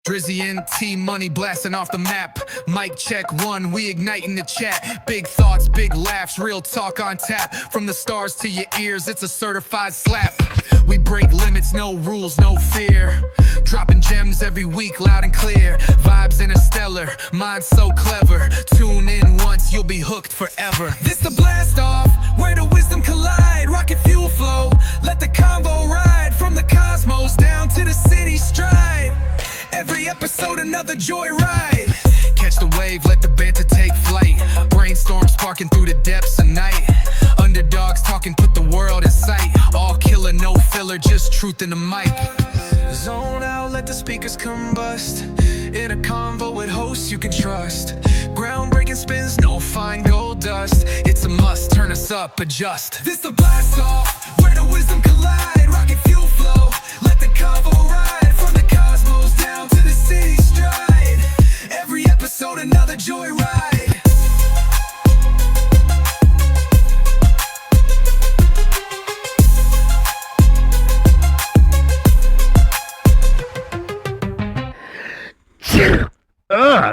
Drizzy and T-Money blasting off the map. Mic check one, we igniting the chat. Big thoughts, big laughs, real talk on tap. From the stars to your ears, it's a certified slap. We break limits, no rules, no fear. Dropping gems every week, loud and clear. Vibes interstellar, mind so clever. Tune in once, you'll be hooked forever. This the blast off, where the wisdom collide. Rocket fuel flow, let the convo ride. From the cosmos down to the city stride. Every episode another joyride. Catch the wave, let the banter take flight. Brainstorm sparking through the depths of night. Underdogs talking, put the world in sight. All killer, no filler, just truth in the mic. Zone out, let the speakers combust. In a convo with hosts you can trust. Groundbreaking spins, no fine gold dust. It's a must, turn us up, adjust. This the blast off, where the wisdom collide. Rocket fuel flow, let the convo ride. From the cosmos down to the city stride. Every episode another joyride.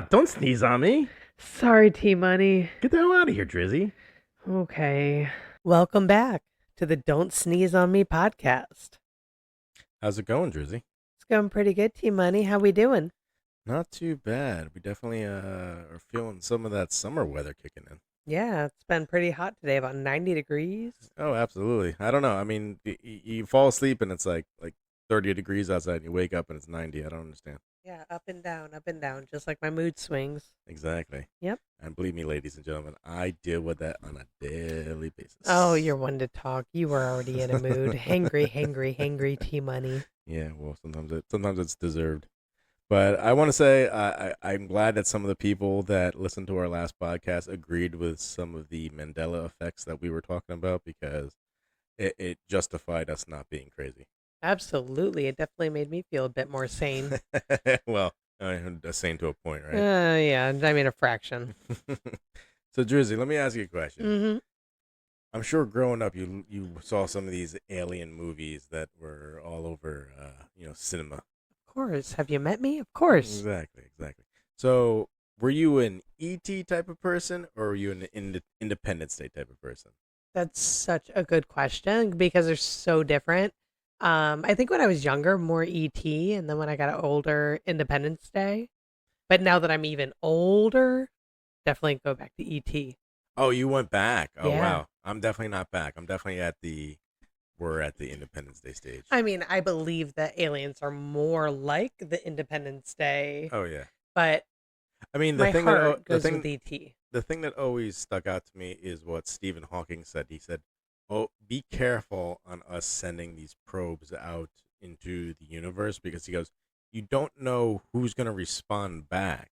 Don't sneeze on me. Sorry, T-Money. Get the hell out of here, Drizzy. Okay. Welcome back to the Don't Sneeze on Me podcast. How's it going, Drizzy? It's going pretty good, T-Money. How we doing? Not too bad. We definitely are feeling some of that summer weather kicking in. Yeah, it's been pretty hot today, about 90 degrees. Oh, absolutely. I don't know. I mean, you fall asleep and it's like 30 degrees outside and you wake up and it's 90. I don't understand. Yeah, up and down, just like my mood swings. Exactly. Yep. And believe me, ladies and gentlemen, I deal with that on a daily basis. Oh, you're one to talk. You were already in a mood. Hangry, T-Money. Yeah, well, sometimes it's deserved. But I want to say I'm glad that some of the people that listened to our last podcast agreed with some of the Mandela effects that we were talking about, because it justified us not being crazy. Absolutely. It definitely made me feel a bit more sane. Well, sane to a point, right? Yeah, I mean a fraction. So, Drizzy, let me ask you a question. Mm-hmm. I'm sure growing up, you saw some of these alien movies that were all over, cinema. Of course. Have you met me? Of course. Exactly. So, were you an E.T. type of person, or were you an Independence Day type of person? That's such a good question because they're so different. I think when I was younger, more ET, and then when I got older, Independence Day. But now that I'm even older, definitely go back to ET. Oh, you went back. Oh, Yeah. wow. I'm definitely not back. I'm definitely we're at the Independence Day stage. I mean, I believe that aliens are more like the Independence Day, Oh, yeah. but I mean, my heart goes with ET. the thing that always stuck out to me is what Stephen Hawking said. He said, "Oh, be careful on us sending these probes out into the universe," because he goes, "You don't know who's going to respond back."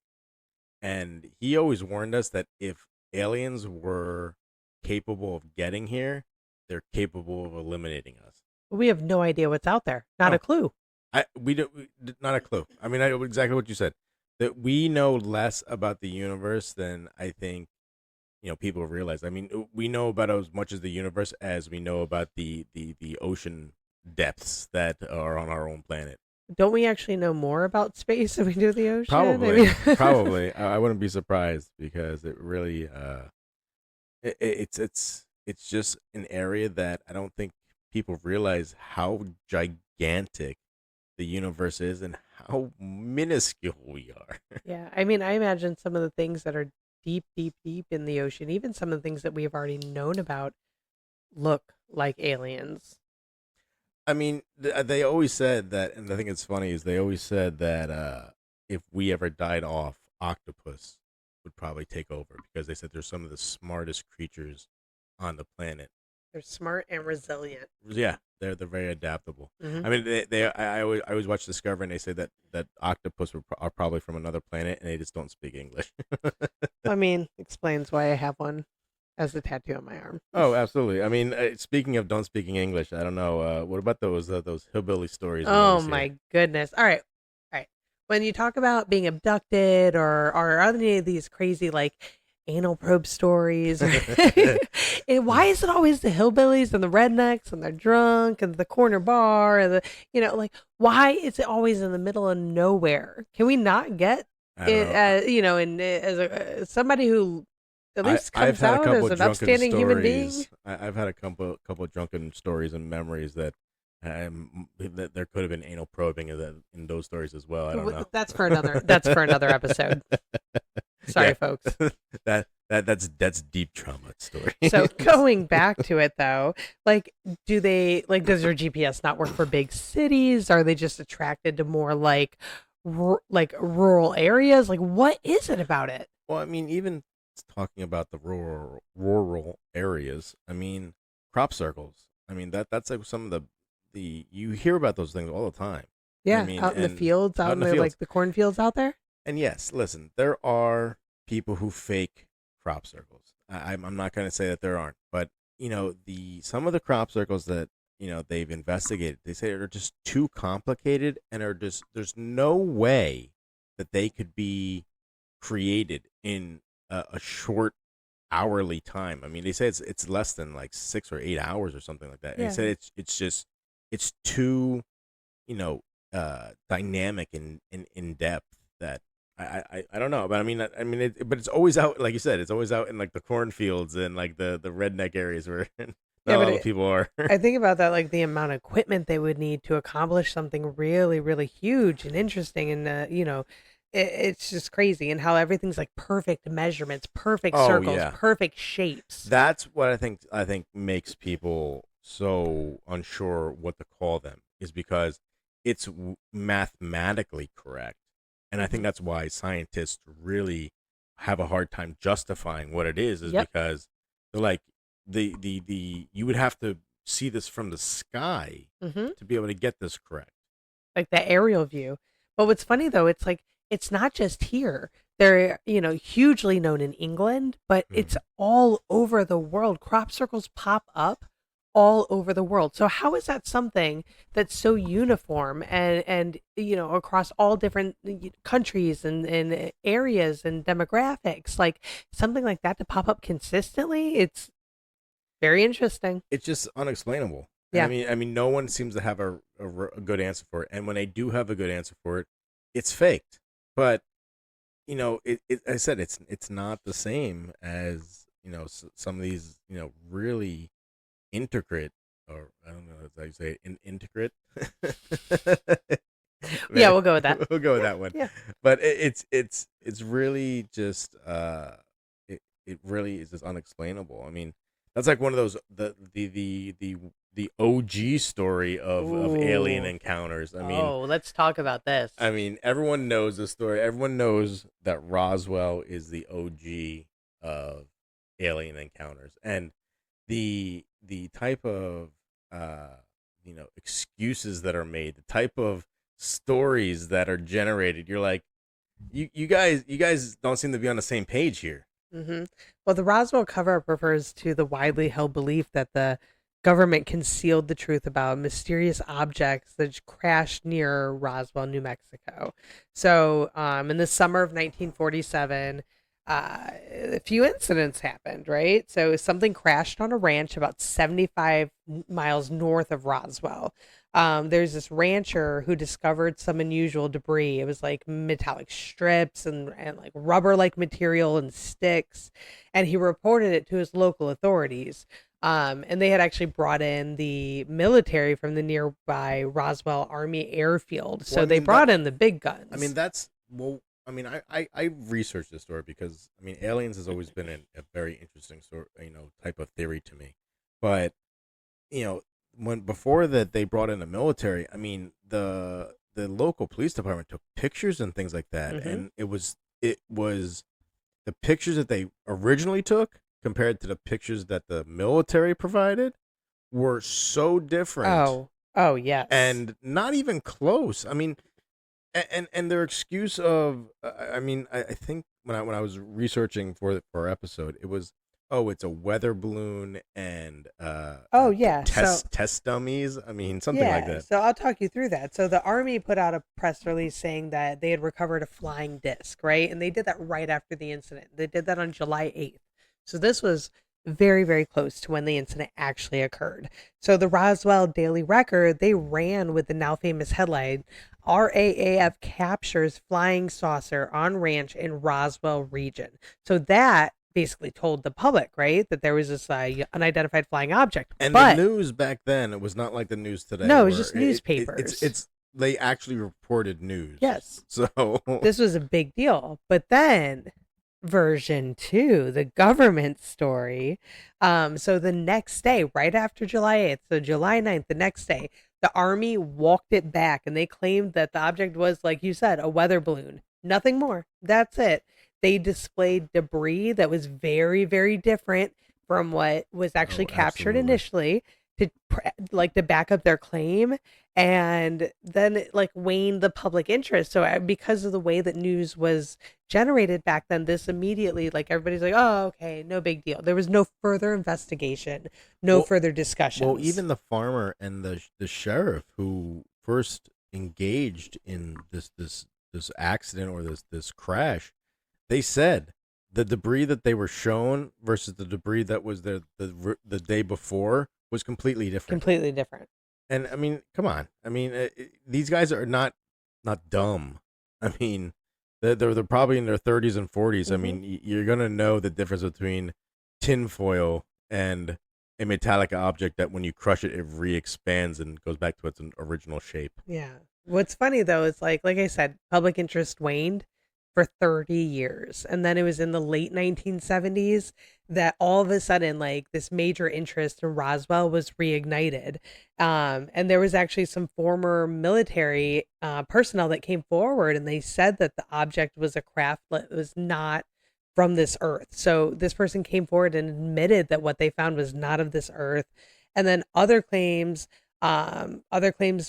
And he always warned us that if aliens were capable of getting here, they're capable of eliminating us. We have no idea what's out there. Not Oh. a clue. Not a clue. I mean, I know exactly what you said. That we know less about the universe than I think people realize. I mean, we know about as much as the universe as we know about the ocean depths that are on our own planet. Don't we actually know more about space than we do the ocean? Probably, I mean- probably. I wouldn't be surprised, because it really, it's just an area that I don't think people realize how gigantic the universe is and how minuscule we are. Yeah, I mean, I imagine some of the things that are deep in the ocean, even some of the things that we've already known about, look like aliens. I mean, they always said that, and I think it's funny, is they always said that if we ever died off, octopus would probably take over, because they said they're some of the smartest creatures on the planet. They're smart and resilient. Yeah, they're very adaptable. Mhm. I mean, I always watch Discovery, and they say that octopus are probably from another planet, and they just don't speak English. I mean, explains why I have one as a tattoo on my arm. Oh, absolutely. I mean, speaking of don't speaking English, I don't know. What about those hillbilly stories? we Oh always hear? my goodness. All right. When you talk about being abducted or any of these crazy like anal probe stories. And why is it always the hillbillies and the rednecks and they're drunk and the corner bar and like why is it always in the middle of nowhere? Can we not get I don't it? know. And as somebody who at least I've comes had a out as couple an drunken upstanding human being. stories. I've had a couple drunken stories and memories that there could have been anal probing in those stories as well. I don't know. That's for another. That's for another episode. Sorry, Yeah. folks. That's deep trauma story. So going back to it though, like, does their GPS not work for big cities? Are they just attracted to more like rural areas? Like, what is it about it? Well, I mean, even talking about the rural areas, I mean, crop circles. I mean, that's like some of the you hear about those things all the time. Yeah, I mean, out in the fields, out in the fields. like the cornfields out there. And yes, listen, there are people who fake crop circles. I'm not going to say that there aren't, but some of the crop circles that they've investigated, they say are just too complicated and there's no way that they could be created in a short hourly time. I mean, they say it's less than like 6 or 8 hours or something like that. And Yeah. they said it's too dynamic and in depth that I don't know, but I mean but it's always out, like you said, it's always out in like the cornfields and like the redneck areas where not a lot of people are. I think about that, like the amount of equipment they would need to accomplish something really, really huge and interesting, and it's just crazy, and how everything's like perfect measurements, perfect circles, yeah. perfect shapes. That's what I think makes people so unsure what to call them, is because it's mathematically correct. And I think that's why scientists really have a hard time justifying what it is Yep. because they're like the you would have to see this from the sky Mm-hmm. to be able to get this correct. Like the aerial view. But what's funny though, it's like it's not just here. They're hugely known in England, but it's all over the world. Crop circles pop up all over the world. So how is that something that's so uniform and across all different countries and areas and demographics, like something like that to pop up consistently? It's very interesting. It's just unexplainable. Yeah. I mean, no one seems to have a good answer for it. And when they do have a good answer for it, it's faked. But I said it's not the same as some of these really intricate, or I don't know how you say it, intricate. Yeah, we'll go with that. We'll go with that one. Yeah. But it's really just it really is just unexplainable. I mean, that's like one of those the OG story of alien Ooh. encounters. I mean, Let's talk about this. I mean, everyone knows the story. Everyone knows that Roswell is the OG of alien encounters, and the type of excuses that are made, the type of stories that are generated. You're like, you guys don't seem to be on the same page here. Mm-hmm. Well, the Roswell cover-up refers to the widely held belief that the government concealed the truth about mysterious objects that crashed near Roswell, New Mexico. So, in the summer of 1947, a few incidents happened, right? So something crashed on a ranch about 75 miles north of Roswell. There's this rancher who discovered some unusual debris. It was like metallic strips and like rubber-like material and sticks. And he reported it to his local authorities. And they had actually brought in the military from the nearby Roswell Army Airfield. So Well, I they mean, brought in the big guns. I mean, I mean, I researched this story because I mean, aliens has always been a very interesting story, type of theory to me. But when before that they brought in the military, I mean, the local police department took pictures and things like that, Mhm. and it was the pictures that they originally took compared to the pictures that the military provided were so different. Oh, yes. And not even close. I mean, and their excuse of, I mean, I think when I was researching for our episode, it was Oh, it's a weather balloon and Oh yeah, so test dummies. I mean, something like yeah, that. so I'll talk you through that. So the Army put out a press release saying that they had recovered a flying disc, right? And they did that right after the incident. They did that on July 8th. So this was very, very close to when the incident actually occurred. So the Roswell Daily Record, they ran with the now famous headline, RAAF captures flying saucer on ranch in Roswell region. So that basically told the public, right, that there was this unidentified flying object. And the But news back then, it was not like the news today, no, it was where just newspapers. it's they actually reported news. Yes. So This was a big deal. But then version 2, the government story. So the next day, right after July 8th, so July 9th, the next day, the Army walked it back and they claimed that the object was, like you said, a weather balloon. Nothing more. That's it. They displayed debris that was very, very different from what was actually captured absolutely. initially to to back up their claim, and then it like waned the public interest. So because of the way that news was generated back then, this immediately, like, everybody's like, oh, okay, no big deal. There was no further investigation, no Well, further discussions. well, even the farmer and the sheriff who first engaged in this accident or this crash, they said the debris that they were shown versus the debris that was the day before was completely different. Completely different. And I mean, come on. I mean, these guys are not dumb. I mean, they're probably in their 30s and 40s. I mean, you're gonna know the difference between tinfoil and a metallic object that when you crush it, it re-expands and goes back to its original shape. Yeah. What's funny though is like I said, public interest waned for 30 years. And then it was in the late 1970s that all of a sudden, like, this major interest in Roswell was reignited. And there was actually some former military personnel that came forward and they said that the object was a craft that was not from this earth. So this person came forward and admitted that what they found was not of this earth. And then other claims,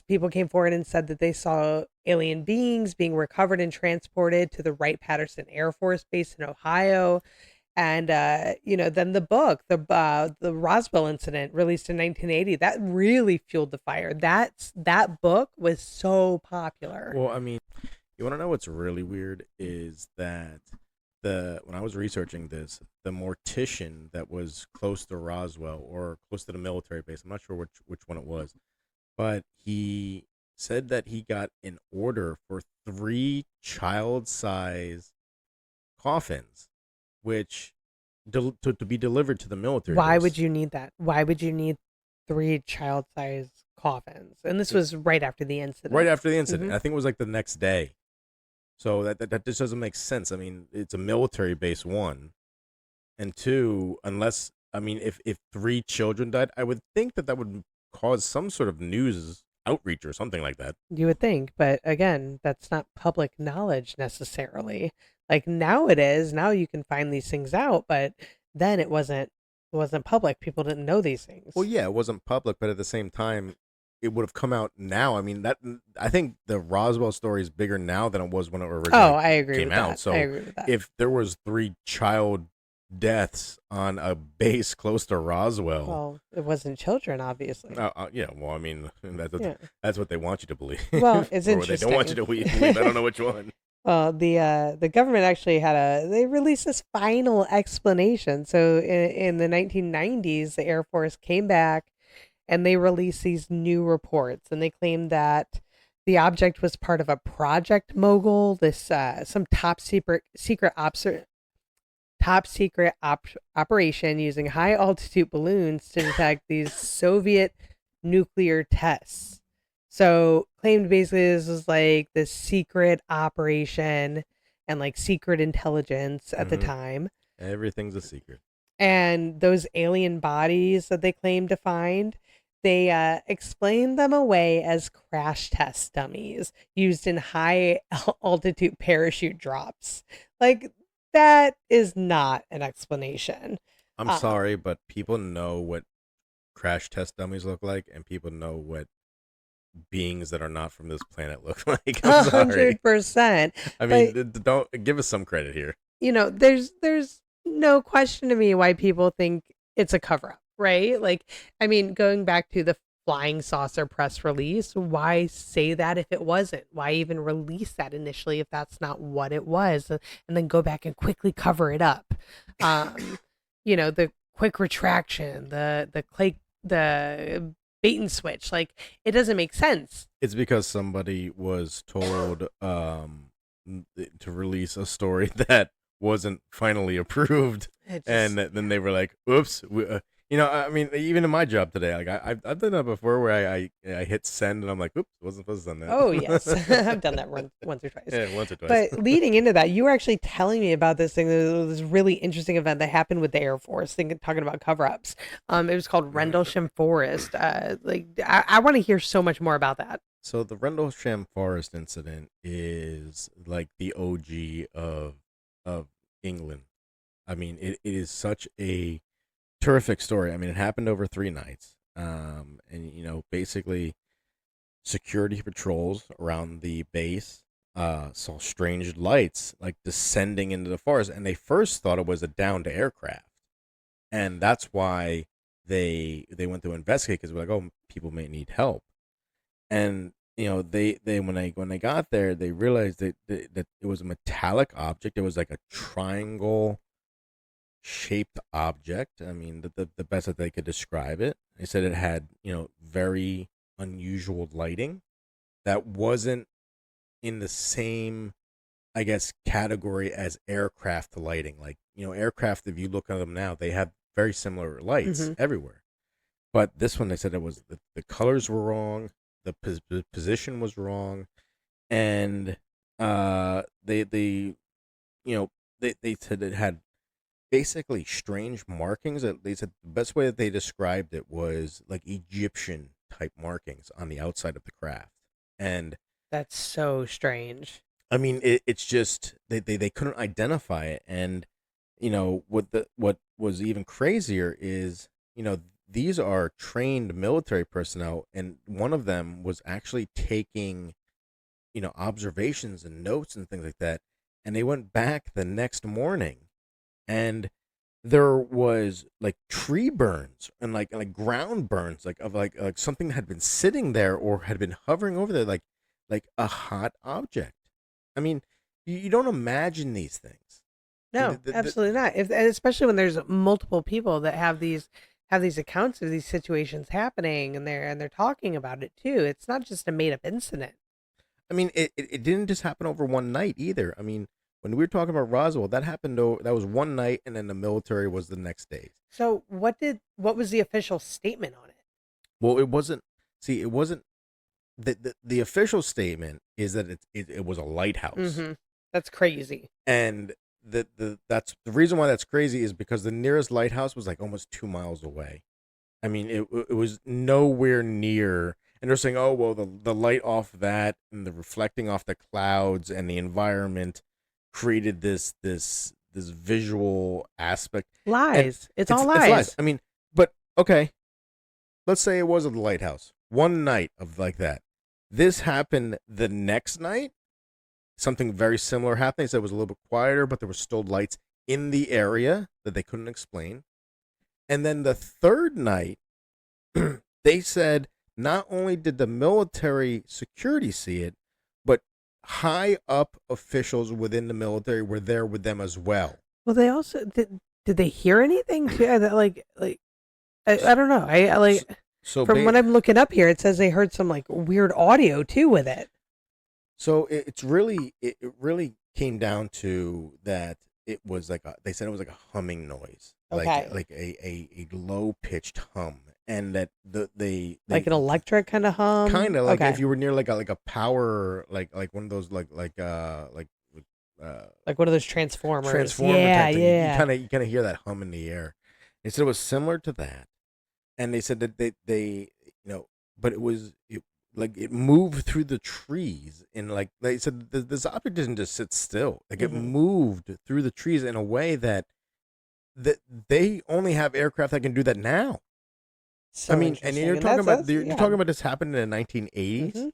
people came forward and said that they saw alien beings being recovered and transported to the Wright-Patterson Air Force Base in Ohio. And then the book, the Roswell incident, released in 1980, that really fueled the fire. That book was so popular. Well, I mean, you want to know what's really weird is that when I was researching this, the mortician that was close to Roswell or close to the military base, I'm not sure which one it was, but he said that he got an order for 3 child-size coffins, which to be delivered to the military. Why base. would you need that? Why would you need 3 child-sized coffins? And this was right after the incident. Right after the incident. Mhm. I think it was like the next day. So that just doesn't make sense. I mean, it's a military base, one, and two, unless, I mean, if 3 children died, I would think that would cause some sort of news outreach or something like that. You would think, but again, that's not public knowledge necessarily. Like now it is. Now you can find these things out, but then it wasn't public. People didn't know these things. Well, yeah, it wasn't public, but at the same time, it would have come out now. I mean, I think the Roswell story is bigger now than it was when it originally I agree came with out. that. So I agree with that. if there was 3 child deaths on a base close to Roswell, Well, it wasn't children, obviously. yeah. Well, I mean, Yeah. that's what they want you to believe. Well, it's or what they don't want you to believe. I don't know which one. Well, the government actually they released this final explanation. So in the 1990s, the Air Force came back and they released these new reports, and they claimed that the object was part of a Project Mogul, this some top secret operation using high altitude balloons to detect these Soviet nuclear tests. So claimed basically this was like this secret operation and like secret intelligence at the Mhm. time. Everything's a secret. And those alien bodies that they claimed to find, they explained them away as crash test dummies used in high altitude parachute drops. Like, that is not an explanation. I'm sorry, but people know what crash test dummies look like, and people know what beings that are not from this planet look like. I'm sorry. 100%. I mean, don't give us some credit here. There's no question to me why people think it's a cover up, right? Like, I mean, going back to the flying saucer press release, why say that if it wasn't? Why even release that initially if that's not what it was? And then go back and quickly cover it up. Um, the quick retraction, the bait and switch, like it doesn't make sense. It's because somebody was told to release a story that wasn't finally approved, It and just then they were like, "Oops." I mean, even in my job today, like I've done that before, where I hit send and I'm like, "Oops, wasn't supposed to send that." Oh, yes. I've done that once or twice. Yeah, once or twice. But leading into that, you were actually telling me about this thing. There was this really interesting event that happened with the Air Force, talking about cover-ups. It was called Rendlesham Forest. I want to hear so much more about that. So the Rendlesham Forest incident is like the OG of England. I mean, it is such a terrific story. I mean, it happened over 3 nights. And basically security patrols around the base saw strange lights like descending into the forest, and they first thought it was a downed aircraft, and that's why they went to investigate, because we're like, oh, people may need help. And they when they got there, they realized that it was a metallic object. It was like a triangle shaped object. I mean, the best that they could describe it. They said it had very unusual lighting that wasn't in the same, I guess, category as aircraft lighting. Like, aircraft, if you look at them now, they have very similar lights Mhm. everywhere. But this one, they said it was the colors were wrong, the position was wrong, and they they said it had basically strange markings. They said the best way that they described it was like Egyptian type markings on the outside of the craft. And That's so strange. I mean, it's just they couldn't identify it. And what was even crazier is these are trained military personnel, and one of them was actually taking observations and notes and things like that. And they went back the next morning, and there was like tree burns and like ground burns, like of like something had been sitting there or had been hovering over there, like a hot object. I mean, you don't imagine these things. I mean, No, absolutely not. And especially when there's multiple people that have these accounts of these situations happening, and they're talking about it too. It's not just a made up incident. I mean, it didn't just happen over one night either. I mean, when we were talking about Roswell, that happened that was one night, and then the military was the next day. So what was the official statement on it? Well, it wasn't. See, it wasn't. The official statement is that it was a lighthouse. Mm-hmm. That's crazy. And that's the reason why that's crazy, is because the nearest lighthouse was like almost 2 miles away. I mean, it was nowhere near. And they're saying, oh well, the light off that and the reflecting off the clouds and the environment created this visual aspect. And Lies. It's all it's lies. I mean, but okay, let's say it was a lighthouse. One night of like that. This happened the next night. Something very similar happened. They said it was a little bit quieter, but there were still lights in the area that they couldn't explain. And then the third night, they said not only did the military security see it, but high up officials within the military were there with them as well. Well, they also did they hear anything too? That I don't know. I like So from what I'm looking up here, it says they heard some like weird audio too with it. So it's really it really came down to that it was like they said it was like a humming noise, Okay. like a low pitched hum, and that they Like an electric kind of hum. kind of like Okay. if you were near like a power like one of those like Like one of those transformers. transformer Yeah, type thing. yeah. You kind of hear that hum in the air. They said it was similar to that, and they said that they but it like it moved through the trees, and like they said this object didn't just sit still, like it Mhm. moved through the trees in a way that they only have aircraft that can do that now. So I mean, and interesting. you're And talking about yeah. you're talking about this happened in the 1980s, Mhm.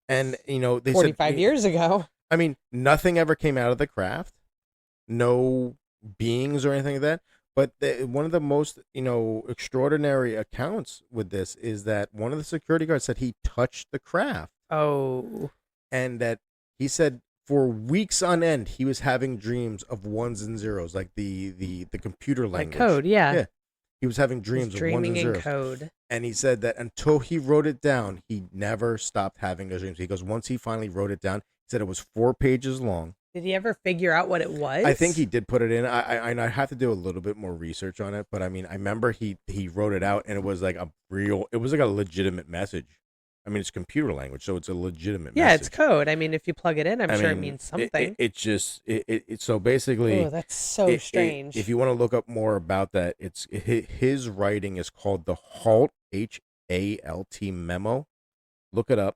and they 45 said years ago. I mean, nothing ever came out of the craft. No beings or anything like that. But one of the most, extraordinary accounts with this is that one of the security guards said he touched the craft, Oh, and that he said for weeks on end he was having dreams of ones and zeros, like the computer like language. code, yeah. Yeah. He was having He's dreams of ones dreaming and in zeros. code. And he said that until he wrote it down, he never stopped having those dreams. He goes, once he finally wrote it down, he said it was 4 pages long. Did he ever figure out what it was? I think he did put it in. I have to do a little bit more research on it, but I mean, I remember he wrote it out, and it was like it was like a legitimate message. I mean, it's computer language, so it's a legitimate Yeah, message. it's code. I mean, if you plug it in, I'm sure it mean, means something. So basically, Oh, that's so strange. if you want to look up more about that, his writing is called the HALT, HALT memo. Look it up,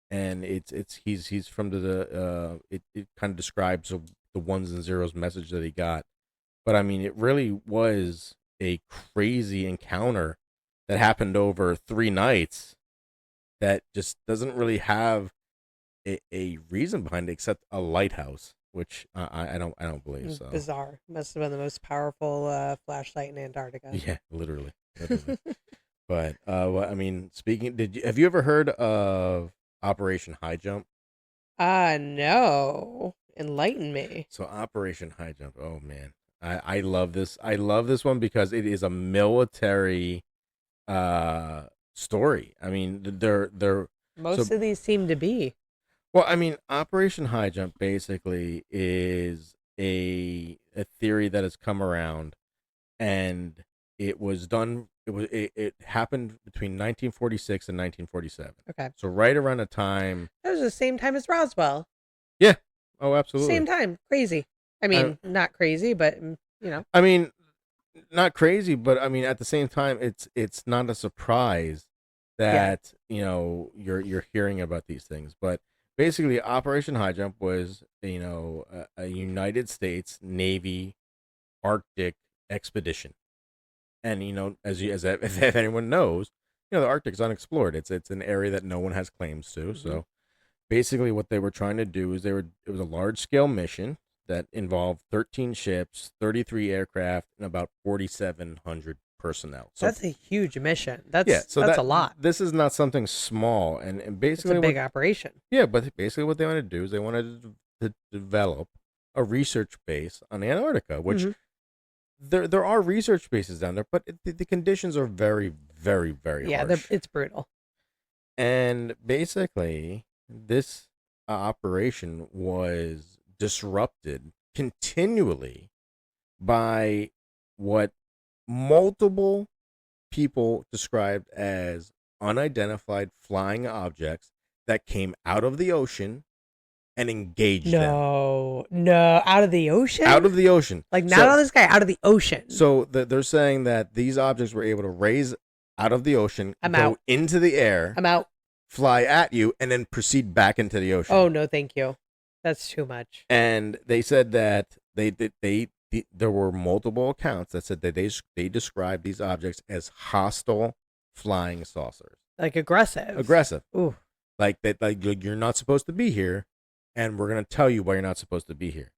and he's from it kind of describes the ones and zeros message that he got. But I mean, it really was a crazy encounter that happened over 3 nights that just doesn't really have a reason behind it except a lighthouse, which I don't believe so. Bizarre. Must have been the most powerful flashlight in Antarctica. Yeah, literally. But I mean, have you ever heard of Operation Highjump? No. Enlighten me. So Operation Highjump. Oh man, I love this. I love this one because it is a military story. I mean, they're Most of these seem to be. well, I mean, Operation Highjump basically is a theory that has come around, and it was done. It happened between 1946 and 1947. Okay. So right around the time. That was the same time as Roswell. Yeah. Oh, absolutely. Same time. Crazy. I mean, not crazy, but I mean, not crazy, but I mean, at the same time, it's not a surprise that you're hearing about these things. But basically, Operation Highjump was a United States Navy Arctic expedition, and if anyone knows, the Arctic's unexplored. It's an area that no one has claims to. Mm-hmm. So basically, what they were trying to do is it was a large scale mission that involved 13 ships, 33 aircraft, and about 4,700 personnel. So that's a huge mission. That's a lot. This is not something small, and basically it's a big operation. Yeah, but basically what they wanted to do is they wanted to develop a research base on Antarctica, which there are research bases down there, but the conditions are very, very, very harsh. It's brutal. And basically, this operation was disrupted continually by what multiple people described as unidentified flying objects that came out of the ocean and engaged them. No, out of the ocean? Out of the ocean. Like, not on this guy, out of the ocean. So they're saying that these objects were able to raise out of the ocean, I'm go out. into the air, I'm out. fly at you, and then proceed back into the ocean. Oh, no, thank you. That's too much. And they said that there were multiple accounts that said that they described these objects as hostile flying saucers. Like aggressive. Aggressive. Ooh. Like that. Like you're not supposed to be here, and we're gonna tell you why you're not supposed to be here.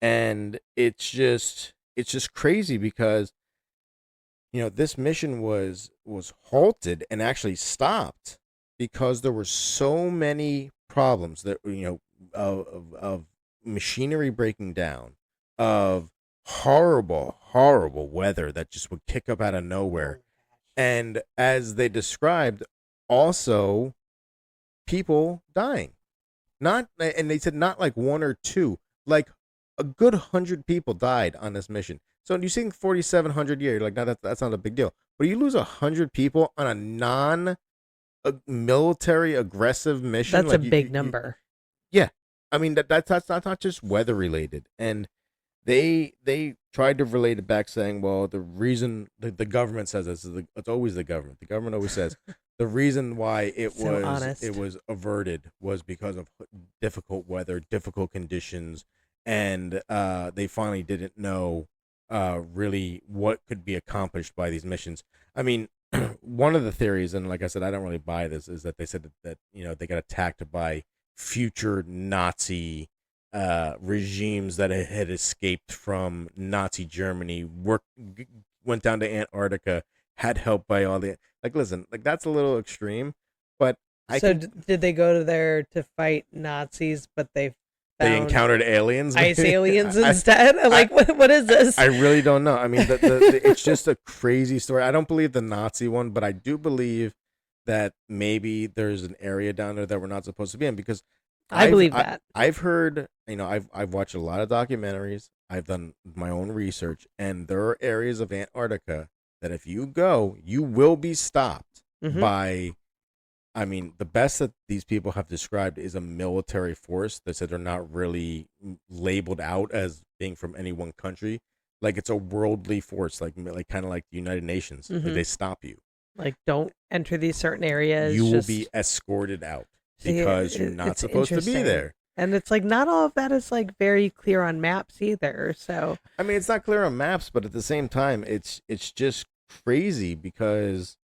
And it's just crazy because this mission was halted and actually stopped because there were so many problems that of machinery breaking down, of horrible weather that just would kick up out of nowhere, and as they described, also people dying. And they said not like 1 or 2, like a good 100 people died on this mission. So you think 4,700 years, like, no, that's not a big deal. But you lose 100 people on a non-military aggressive mission. That's a big number. Yeah, I mean that's not just weather related. And they tried to relate it back, saying, well, the reason the government says this is it's always the government. The government always says the reason why it was averted was because of difficult weather, difficult conditions, and they finally didn't know really what could be accomplished by these missions. I mean, one of the theories, and like I said, I don't really buy this, is that they said that they got attacked by future Nazi regimes that had escaped from Nazi Germany, went down to Antarctica, had help by all the like. Listen, like that's a little extreme, but I So can. did they go to there to fight Nazis, but they They found encountered aliens, ice maybe? aliens I, instead? Like, what is this? I really don't know. I mean, it's just a crazy story. I don't believe the Nazi one, but I do believe that maybe there's an area down there that we're not supposed to be in because I believe that. I've heard, I've watched a lot of documentaries. I've done my own research, and there are areas of Antarctica that if you go, you will be stopped Mhm. by. I mean, the best that these people have described is a military force. They said they're not really labeled out as being from any one country. Like it's a worldly force, like kind of like the United Nations. Like Mhm. they stop you. Like, don't enter these certain areas. You will just be escorted out see, because you're not it's supposed to be interesting. there. And it's like not all of that is like very clear on maps either. So I mean, it's not clear on maps, but at the same time, it's just crazy because,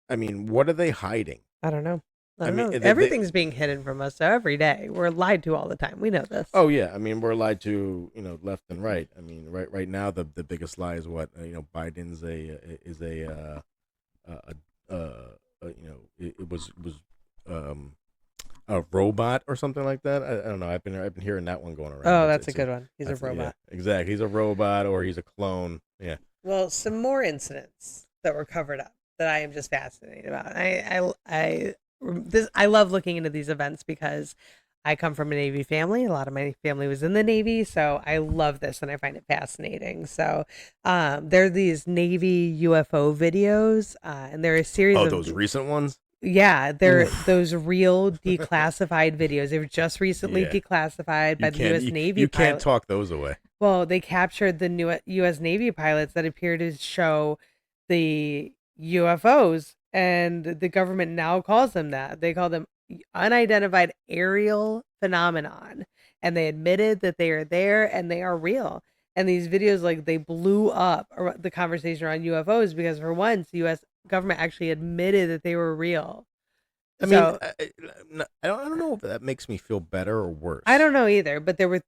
I mean, what are they hiding? I don't know. I I don't mean, know. they- Everything's being hidden from us every day. We're lied to all the time. We know this. Oh yeah, I mean we're lied to, left and right. I mean, right now the biggest lie is what Biden's it was a robot or something like that. I don't know. I've been hearing that one going around. Oh, that's a good one. He's a yeah, robot. exactly. He's a robot or he's a clone. Yeah. Well, some more incidents that were covered up that I am just fascinated about. I love looking into these events because I come from a Navy family. A lot of my family was in the Navy, so I love this and I find it fascinating. So there are these Navy UFO videos, and there are a series of those recent ones. yeah, they're those real declassified videos. They were just recently Yeah. declassified by the U.S. Navy. You can't pilot. talk those away. Well, they captured the new U.S. Navy pilots that appear to show the UFOs, and the government now calls them that. They call them unidentified aerial phenomenon, and they admitted that they are there and they are real. And these videos, like, they blew up the conversation around UFOs because, for once, the U.S. government actually admitted that they were real. I mean, I don't know if that makes me feel better or worse. I don't know either, but there were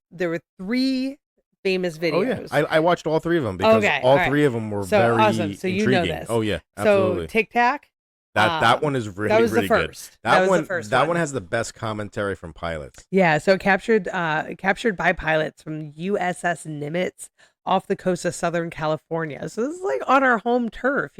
3 famous videos. Oh yeah, I watched all 3 of them because Okay, all all 3 of them were So very awesome. So you intriguing. know this. Oh yeah, absolutely. So Tic Tac. That one is really that was really the first. good. That was one the first that one. one has the best commentary from pilots. Yeah, so captured by pilots from USS Nimitz off the coast of Southern California. So this is like on our home turf,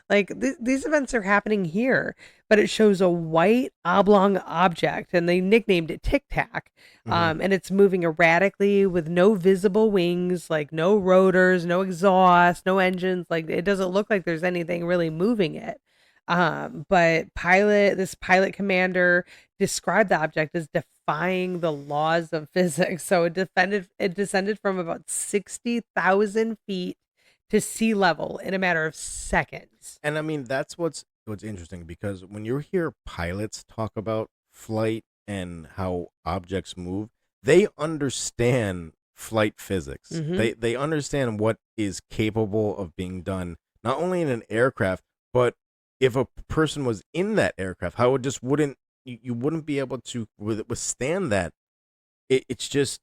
Like these events are happening here, but it shows a white oblong object, and they nicknamed it Tic Tac. And it's moving erratically with no visible wings, like no rotors, no exhaust, no engines. Like it doesn't look like there's anything really moving it. But this pilot commander described the object as defying the laws of physics. So it descended from about 60,000 feet to sea level in a matter of seconds. And I mean that's what's interesting because when you hear pilots talk about flight and how objects move, they understand flight physics. Mhm. They understand what is capable of being done not only in an aircraft, but if a person was in that aircraft, how it just wouldn't you wouldn't be able to withstand that. It's just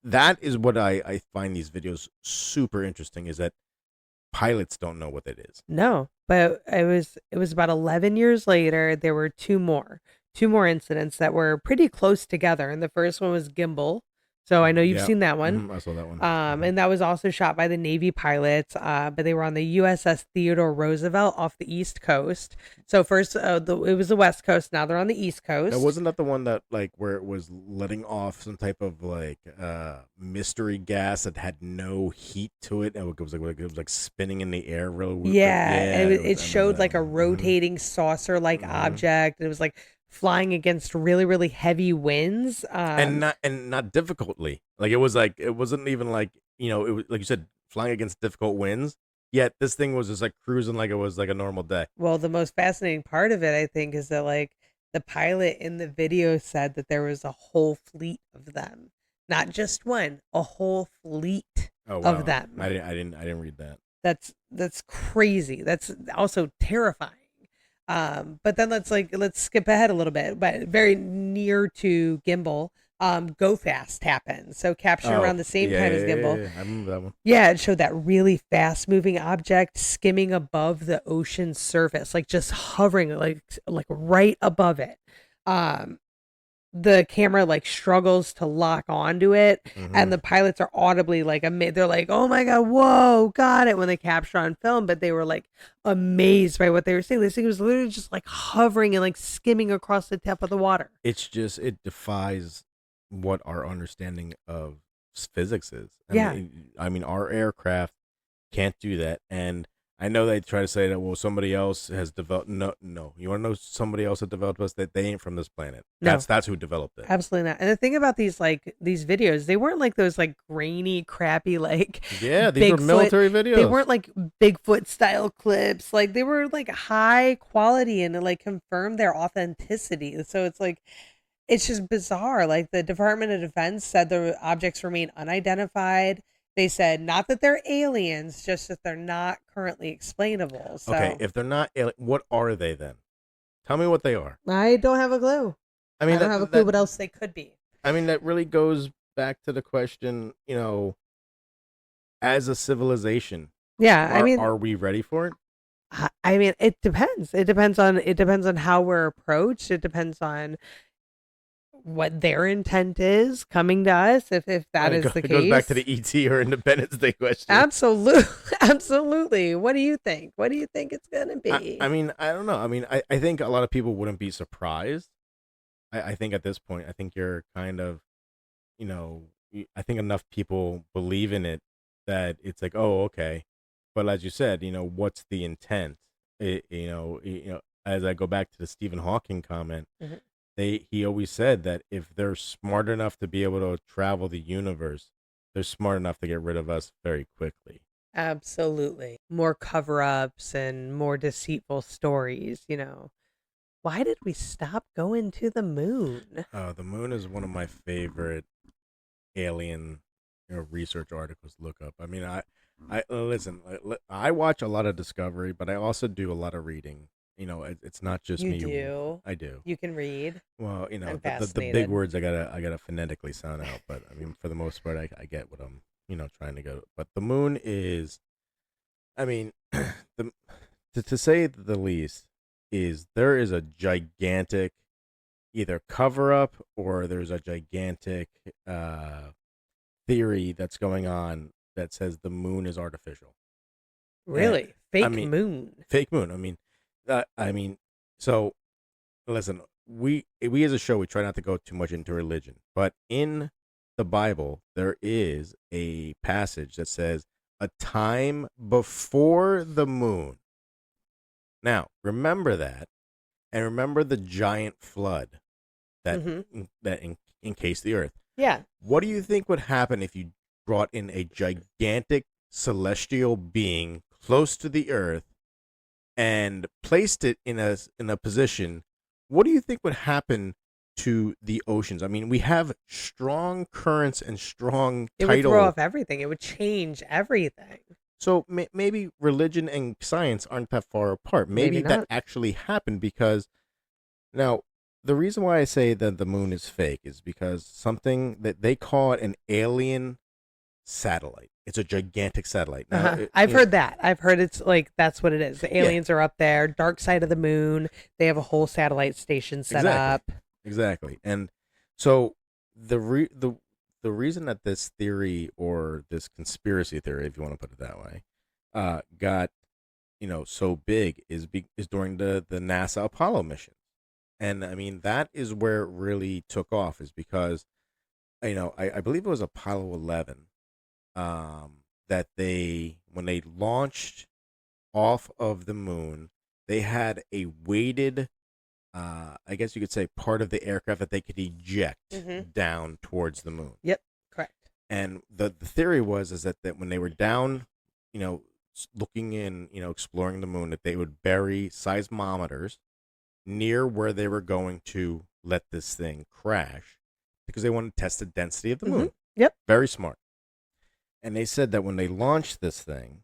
that is what I find these videos super interesting is that pilots don't know what that is. No, but it was about 11 years later. There were two more incidents that were pretty close together. And the first one was Gimbal. So I know you've Yeah. seen that one. I saw that one. And that was also shot by the Navy pilots, but they were on the USS Theodore Roosevelt off the East Coast. So first, it was the West Coast. Now they're on the East Coast. Now, wasn't that the one that like where it was letting off some type of like mystery gas that had no heat to it, and it was like spinning in the air real weird. Yeah, I it remember showed that like a one. rotating saucer-like object. It was like flying against really, really heavy winds. and not difficultly. Like it wasn't even like it was like you said flying against difficult winds. Yet this thing was just like cruising like it was like a normal day. Well, the most fascinating part of it, I think, is that like the pilot in the video said that there was a whole fleet of them, not just one, a whole fleet of them. I didn't read that. That's crazy. That's also terrifying. But then let's skip ahead a little bit, but very near to Gimbal. Go Fast happened. So captured around the same time as Gimbal. I remember that one. Yeah, it showed that really fast moving object skimming above the ocean surface, like just hovering like right above it. Um the camera like struggles to lock onto it, and the pilots are audibly like they're like, "Oh my god, whoa, got it," when they capture on film, but they were like amazed by what they were seeing. This thing was literally just like hovering and like skimming across the top of the water. It's just, it defies what our understanding of physics is. Yeah. I mean, our aircraft can't do that. And I know they try to say that, well, somebody else has developed. No, no. You want to know somebody else that developed us? That they ain't from this planet. No. That's who developed it. Absolutely not. And the thing about these videos, they weren't like those like grainy, crappy like Yeah, these were military videos. They weren't like Bigfoot style clips. Like they were like high quality, and it like confirmed their authenticity. So it's like it's just bizarre. Like the Department of Defense said the objects remain unidentified. They said not that they're aliens, just that they're not currently explainable. So Okay, if they're not alien, what are they then? Tell me what they are. I don't have a clue. I mean, I don't have a clue what else they could be. I mean, that really goes back to the question, as a civilization. Yeah, are we ready for it? I mean, it depends. It depends on how we're approached. It depends on what their intent is coming to us. If that is the case, it goes back to the ET or Independence Day question. Absolutely, absolutely. What do you think? What do you think it's gonna be? I mean, I don't know. I mean, I think a lot of people wouldn't be surprised. I think at this point, I think you're kind of, I think enough people believe in it that it's like, oh, okay. But as you said, what's the intent? As I go back to the Stephen Hawking comment, he always said that if they're smart enough to be able to travel the universe, they're smart enough to get rid of us very quickly. Absolutely. More cover-ups and more deceitful stories, Why did we stop going to the moon? The moon is one of my favorite alien research articles to look up. I mean, I listen, I watch a lot of Discovery, but I also do a lot of reading. It's not just me. You do. I do. You can read. Well, I'm the big words I gotta phonetically sound out, but I mean, for the most part, I get what I'm trying to go. But the moon is, I mean, to say the least, there is a gigantic either cover up or there's a gigantic theory that's going on that says the moon is artificial. Really? Moon. Fake moon. I mean, so listen, we as a show, we try not to go too much into religion, but in the Bible, there is a passage that says a time before the moon. Now, remember that, and remember the giant flood that encased the earth. Yeah. What do you think would happen if you brought in a gigantic celestial being close to the earth and placed it in a position? What do you think would happen to the oceans? I mean, we have strong currents and strong tidal. It would throw off everything. It would change everything. So maybe religion and science aren't that far apart. Maybe that actually happened, because now the reason why I say that the moon is fake is because something that they call it an alien satellite. It's a gigantic satellite. Now, I've heard that. I've heard it's like that's what it is. The aliens are up there, dark side of the moon. They have a whole satellite station set up. Exactly. And so the reason that this theory, or this conspiracy theory, if you want to put it that way, got so big is during the NASA Apollo mission. And I mean, that is where it really took off, is because I believe it was Apollo 11 that when they launched off of the moon, they had a weighted, I guess you could say, part of the aircraft that they could eject down towards the moon. Yep, correct. And the theory is that when they were down, looking in, exploring the moon, that they would bury seismometers near where they were going to let this thing crash, because they wanted to test the density of the moon. Yep. Very smart. And they said that when they launched this thing,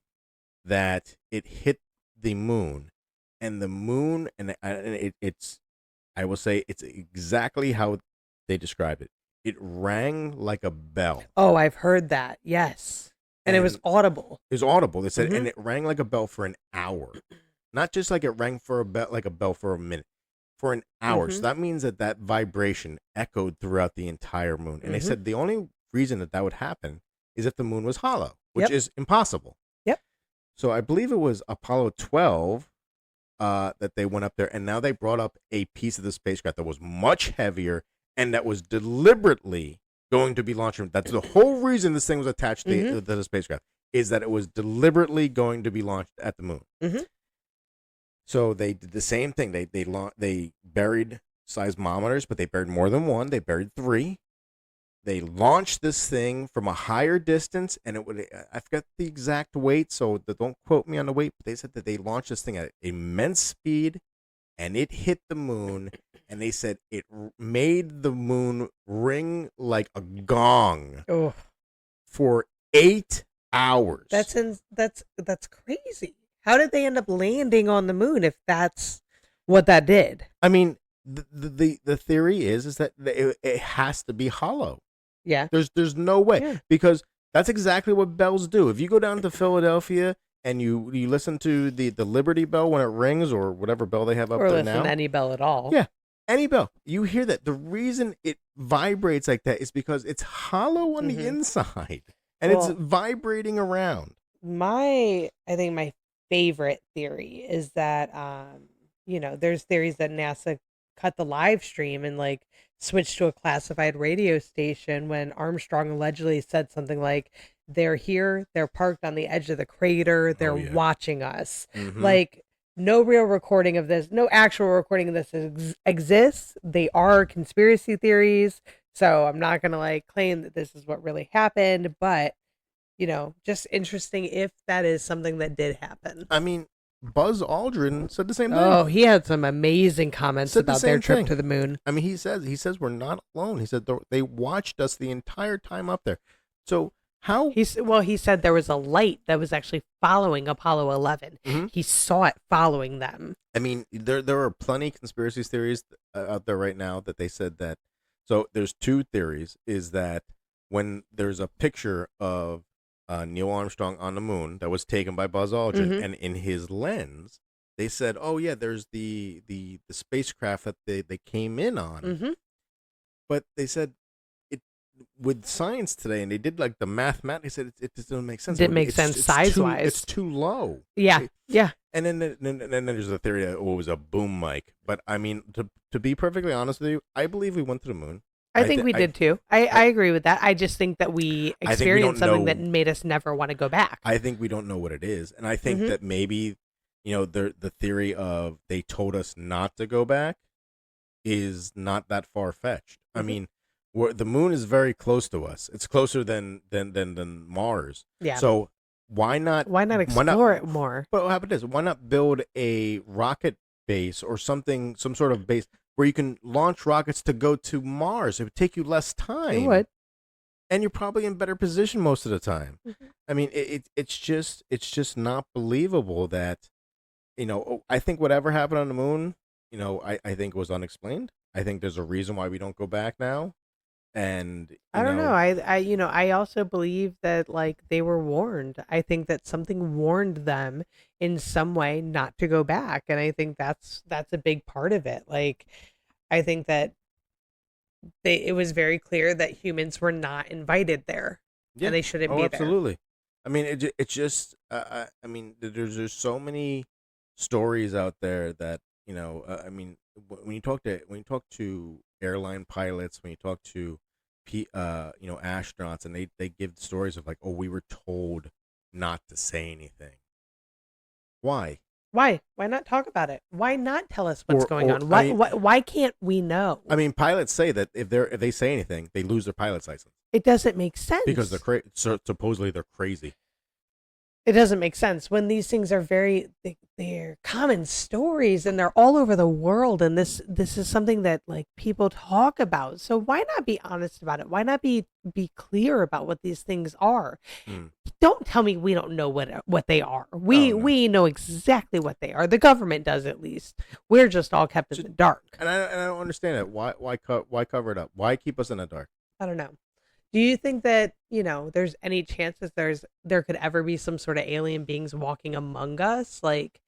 that it hit the moon, and the moon, and it's, I will say, it's exactly how they described it. it rang like a bell. Oh, I've heard that. Yes. And it was audible. It was audible. They said, Mhm. and it rang like a bell for an hour. Not just like it rang for a bell, like a bell for a minute, for an hour. So Mhm. that means that that vibration echoed throughout the entire moon. And they Mhm. said the only reason that that would happen is if the moon was hollow, which Yep. is impossible. Yep. So I believe it was Apollo 12 that they went up there, and now they brought up a piece of the spacecraft that was much heavier and that was deliberately going to be launched. That's the whole reason this thing was attached to the spacecraft, is that it was deliberately going to be launched at the moon. Mhm. So they did the same thing. They buried seismometers, but they buried more than one. They buried 3. They launched this thing from a higher distance, and it would, I forgot the exact weight, so don't quote me on the weight, but they said that they launched this thing at immense speed, and it hit the moon, and they said it made the moon ring like a gong Oh, for 8 hours. that's crazy. How did they end up landing on the moon if that's what that did? I mean, the theory is that it has to be hollow. Yeah. There's no way, Yeah. because that's exactly what bells do. If you go down to Philadelphia and you listen to the Liberty Bell when it rings, or whatever bell they have up Or there listen now, to any bell at all. yeah, any bell, you hear that. The reason it vibrates like that is because it's hollow on the inside, and it's Well- vibrating around. I think my favorite theory is that there's theories that NASA cut the live stream and like switched to a classified radio station when Armstrong allegedly said something like, they're here, they're parked on the edge of the crater, they're watching us. Mhm. Like, no real recording of this, no actual recording of this exists. They are conspiracy theories, so I'm not gonna like claim that this is what really happened, but just interesting if that is something that did happen. I mean, Buzz Aldrin said the same thing. Oh, he had some amazing comments Said the about their same trip thing. to the moon. I mean, he says we're not alone. He said they watched us the entire time up there. So how? He said there was a light that was actually following Apollo 11. Mhm. He saw it following them. I mean, there are plenty of conspiracy theories out there right now that they said that. So there's 2 theories. Is that when there's a picture of Neil Armstrong on the moon that was taken by Buzz Aldrin, and in his lens, they said, "Oh yeah, there's the spacecraft that they came in on." Mm-hmm. But they said it with science today, and they did like the mathematics. They said it just doesn't make sense. Didn't make sense size-wise. It's too low. Yeah, yeah. And then there's the theory that it was a boom mic. But I mean, to be perfectly honest with you, I believe we went to the moon. I think we did too. I agree with that. I just think that we experienced something that made us never want to go back. I think we don't know what it is, and I think that maybe the theory of they told us not to go back is not that far fetched. I mean, the moon is very close to us. It's closer than Mars. Yeah. So why not explore it more? But how about this? Why not build a rocket base or something, some sort of base where you can launch rockets to go to Mars? It would take you less time. It would. And you're probably in better position most of the time. I mean, it's just not believable that, I think whatever happened on the moon, I think was unexplained. I think there's a reason why we don't go back now. And I don't know. I also believe that like they were warned. I think that something warned them in some way not to go back, and I think that's a big part of it. Like, I think that it was very clear that humans were not invited there, and they shouldn't be absolutely. I mean, it's just. I mean, there's so many stories out there that I mean, when you talk to airline pilots, when you talk to astronauts, and they give stories of like, oh, we were told not to say anything. Why not talk about it? Why not tell us what's going on? I Why can't we know? I mean, pilots say that if they say anything, they lose their pilot's license It doesn't make sense because supposedly they're crazy. It doesn't make sense when these things are they're common stories and they're all over the world, and this is something that like people talk about. So why not be honest about it? Why not be clear about what these things are? Don't tell me we don't know what they are. We know exactly what they are. The government does, at least. We're just all kept in the dark. And I don't understand it. Why cover it up? Why keep us in the dark? I don't know. Do you think that, there's any chances there could ever be some sort of alien beings walking among us, like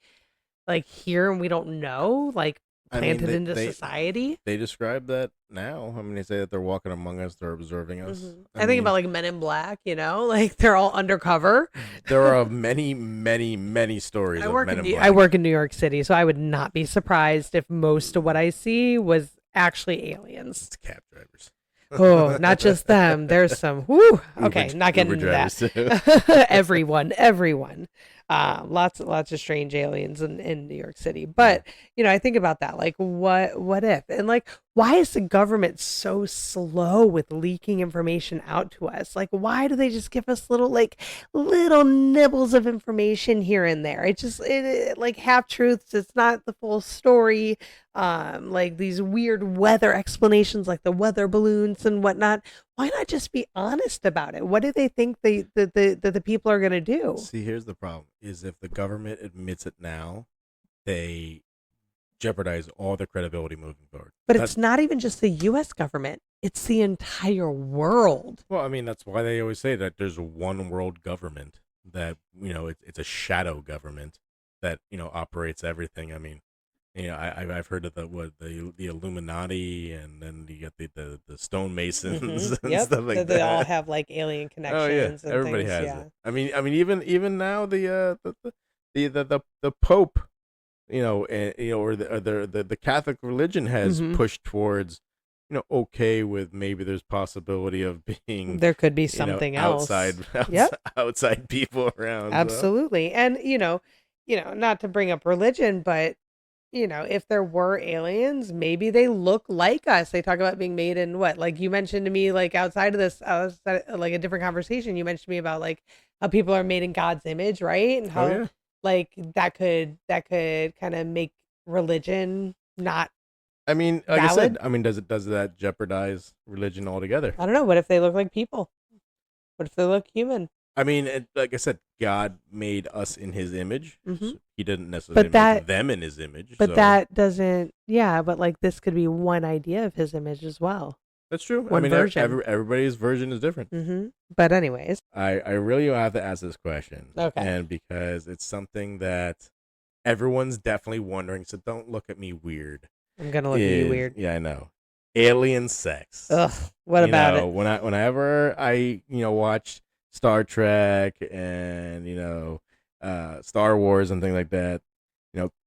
here and we don't know, like I mean, planted into society? they describe that now. I mean, they say that they're walking among us, they're observing us. I think about like Men in Black, like they're all undercover. there are many, many, many stories of Men in Black. I work in New York City, so I would not be surprised if most of what I see was actually aliens. It's cab drivers. Oh, not just them. There's some. Whoo. Okay, not getting into that. Everyone. Lots of strange aliens in New York City. But I think about that. Like, what if? And like, why is the government so slow with leaking information out to us? Like, why do they just give us little nibbles of information here and there? It like half truths. It's not the full story. Like these weird weather explanations, like the weather balloons and whatnot. Why not just be honest about it? What do they think the people are going to do? See, here's the problem: is if the government admits it now, they jeopardize all their credibility moving forward. But it's not even just the U.S. government; it's the entire world. Well, I mean, that's why they always say that there's one world government. That it's a shadow government that operates everything. I mean. I've heard of the Illuminati, and then you get the stonemasons and stuff like that. They all have like alien connections. Oh yeah, and everybody things, has it. I mean, even now the Pope, or the Catholic religion has pushed towards, okay with maybe there's possibility of being there could be something else outside people around. Absolutely, and not to bring up religion, but. If there were aliens, maybe they look like us. They talk about being made in what? Like you mentioned to me, like outside of this, like a different conversation, you mentioned to me about like how people are made in God's image, right? And how like that could kind of make religion not. I mean, like valid. I said, does that jeopardize religion altogether? I don't know. What if they look like people? What if they look human? I mean, like I said, God made us in His image. So he didn't necessarily make them in His image. But that doesn't. Yeah, but like this could be one idea of His image as well. That's true. One version. Everybody's version is different. But anyways, I really have to ask this question. Okay. And because it's something that everyone's definitely wondering, so don't look at me weird. I'm gonna look at you weird. Yeah, I know. Alien sex. Ugh. What about it? Whenever I watch Star Trek and Star Wars and things like that,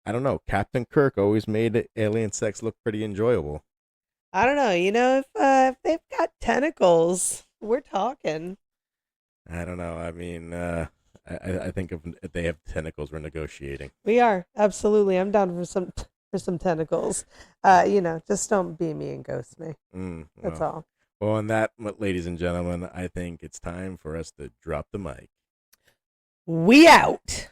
I don't know, Captain Kirk always made alien sex look pretty enjoyable. I don't know, if they've got tentacles, we're talking. I don't know. I mean, I think if they have tentacles, we're negotiating. We are, absolutely. I'm down for some tentacles. Just don't be me and ghost me. That's all. Well, on that, ladies and gentlemen, I think it's time for us to drop the mic. We out.